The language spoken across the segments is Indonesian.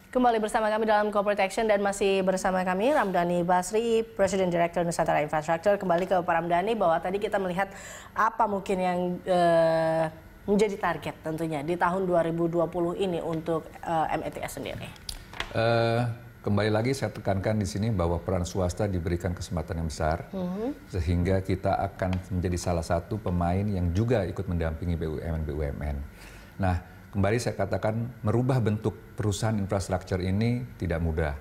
Kembali bersama kami dalam Corporate Action dan masih bersama kami Ramdhani Basri, Presiden Direktur Nusantara Infrastructure. Kembali ke Pak Ramdhani, bahwa tadi kita melihat apa mungkin yang menjadi target tentunya di tahun 2020 ini untuk METS sendiri. Kembali lagi saya tekankan di sini bahwa peran swasta diberikan kesempatan yang besar, sehingga kita akan menjadi salah satu pemain yang juga ikut mendampingi BUMN. Nah, kembali saya katakan, merubah bentuk perusahaan infrastruktur ini tidak mudah.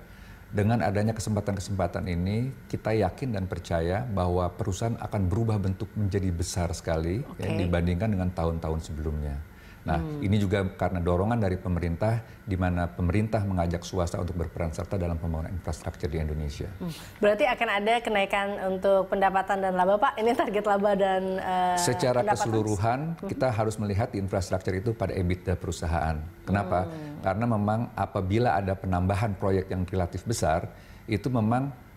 Dengan adanya kesempatan-kesempatan ini, kita yakin dan percaya bahwa perusahaan akan berubah bentuk menjadi besar sekali ya, dibandingkan dengan tahun-tahun sebelumnya. Nah, ini juga karena dorongan dari pemerintah, di mana pemerintah mengajak swasta untuk berperan serta dalam pembangunan infrastruktur di Indonesia. Berarti akan ada kenaikan untuk pendapatan dan laba, Pak? Ini target laba dan secara keseluruhan, kita harus melihat di infrastruktur itu pada EBITDA perusahaan. Kenapa? Karena memang apabila ada penambahan proyek yang relatif besar, itu memang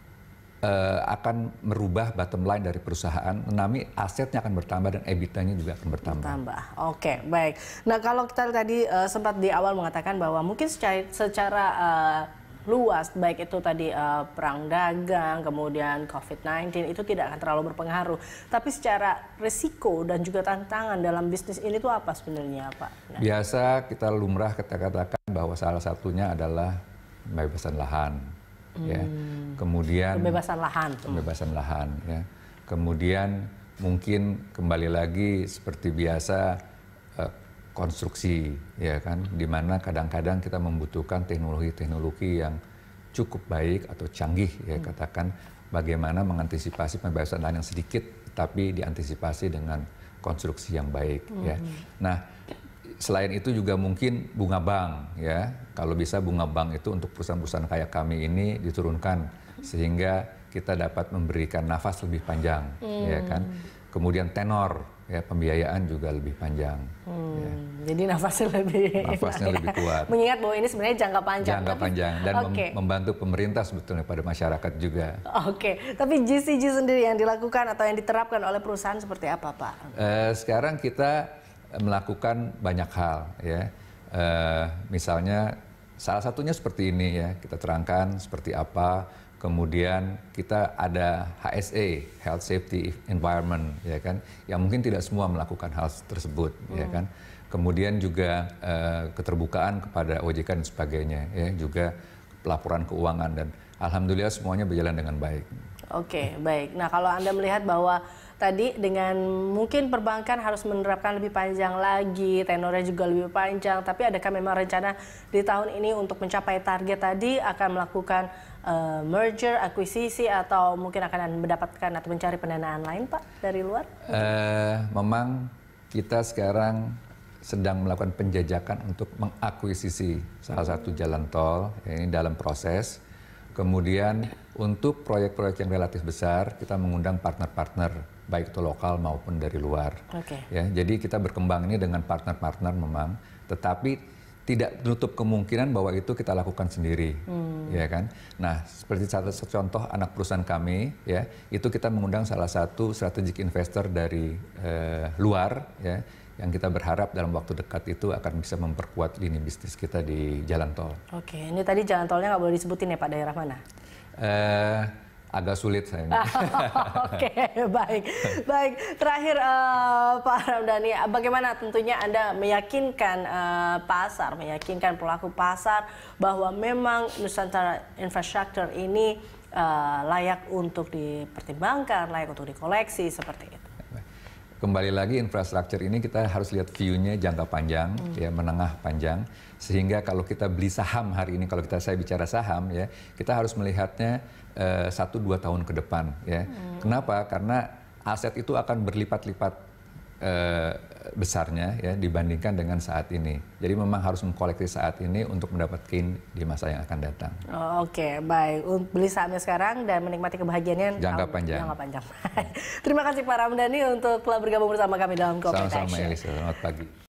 akan merubah bottom line dari perusahaan, menami asetnya akan bertambah dan EBITDA-nya juga akan bertambah. Oke, baik. Nah, kalau kita tadi sempat di awal mengatakan bahwa mungkin secara luas, baik itu tadi perang dagang, kemudian COVID-19 itu tidak akan terlalu berpengaruh. Tapi secara risiko dan juga tantangan dalam bisnis ini tuh apa sebenarnya, Pak? Biasa kita lumrah katakan bahwa salah satunya adalah pembebasan lahan. Ya, kemudian pembebasan lahan, ya. Kemudian mungkin kembali lagi seperti biasa konstruksi, ya kan, di mana kadang-kadang kita membutuhkan teknologi yang cukup baik atau canggih, ya, katakan bagaimana mengantisipasi pembebasan lahan yang sedikit, tapi diantisipasi dengan konstruksi yang baik, ya. Nah, selain itu juga mungkin bunga bank, ya. Kalau bisa bunga bank itu untuk perusahaan-perusahaan kayak kami ini diturunkan sehingga kita dapat memberikan nafas lebih panjang, ya kan. Kemudian tenor, ya, pembiayaan juga lebih panjang. Ya. Jadi nafasnya lebih kuat. Mengingat bahwa ini sebenarnya jangka panjang. Jangka panjang dan membantu pemerintah sebetulnya pada masyarakat juga. Tapi GCG sendiri yang dilakukan atau yang diterapkan oleh perusahaan seperti apa, Pak? Sekarang kita melakukan banyak hal, ya. Misalnya salah satunya seperti ini, ya, kita terangkan seperti apa. Kemudian kita ada HSE, Health Safety Environment, ya kan, yang mungkin tidak semua melakukan hal tersebut, ya kan. Kemudian juga keterbukaan kepada OJK dan sebagainya, ya, juga pelaporan keuangan, dan alhamdulillah semuanya berjalan dengan baik. Oke, baik. Nah, kalau Anda melihat bahwa tadi dengan mungkin perbankan harus menerapkan lebih panjang lagi, tenornya juga lebih panjang, tapi adakah memang rencana di tahun ini untuk mencapai target tadi akan melakukan merger, akuisisi, atau mungkin akan mendapatkan atau mencari pendanaan lain, Pak, dari luar? Memang kita sekarang sedang melakukan penjajakan untuk mengakuisisi salah satu jalan tol, ini dalam proses. Kemudian untuk proyek-proyek yang relatif besar, kita mengundang partner-partner, baik itu lokal maupun dari luar. Ya, jadi kita berkembang ini dengan partner-partner memang, tetapi tidak menutup kemungkinan bahwa itu kita lakukan sendiri, ya kan. Nah, seperti satu contoh anak perusahaan kami, ya, itu kita mengundang salah satu strategic investor dari luar, ya, yang kita berharap dalam waktu dekat itu akan bisa memperkuat lini bisnis kita di jalan tol. Ini tadi jalan tolnya nggak boleh disebutin ya, Pak, daerah mana? Agak sulit sayangnya. Baik. Terakhir, Pak Ramdhani, bagaimana tentunya Anda meyakinkan pasar, meyakinkan pelaku pasar bahwa memang Nusantara Infrastructure ini layak untuk dipertimbangkan, layak untuk dikoleksi, seperti itu? Kembali lagi, infrastruktur ini kita harus lihat view-nya jangka panjang, ya, menengah panjang, sehingga kalau kita beli saham hari ini, kalau saya bicara saham, ya, kita harus melihatnya 1-2 tahun ke depan, ya. Kenapa? Karena aset itu akan berlipat-lipat besarnya, ya, dibandingkan dengan saat ini. Jadi memang harus mengkoleksi saat ini untuk mendapat gain di masa yang akan datang. Baik. Beli sahamnya sekarang dan menikmati kebahagiaannya jangka panjang. Terima kasih Pak Ramdhani untuk telah bergabung bersama kami dalam Corporate Action. Sama-sama, Elisa. Selamat pagi.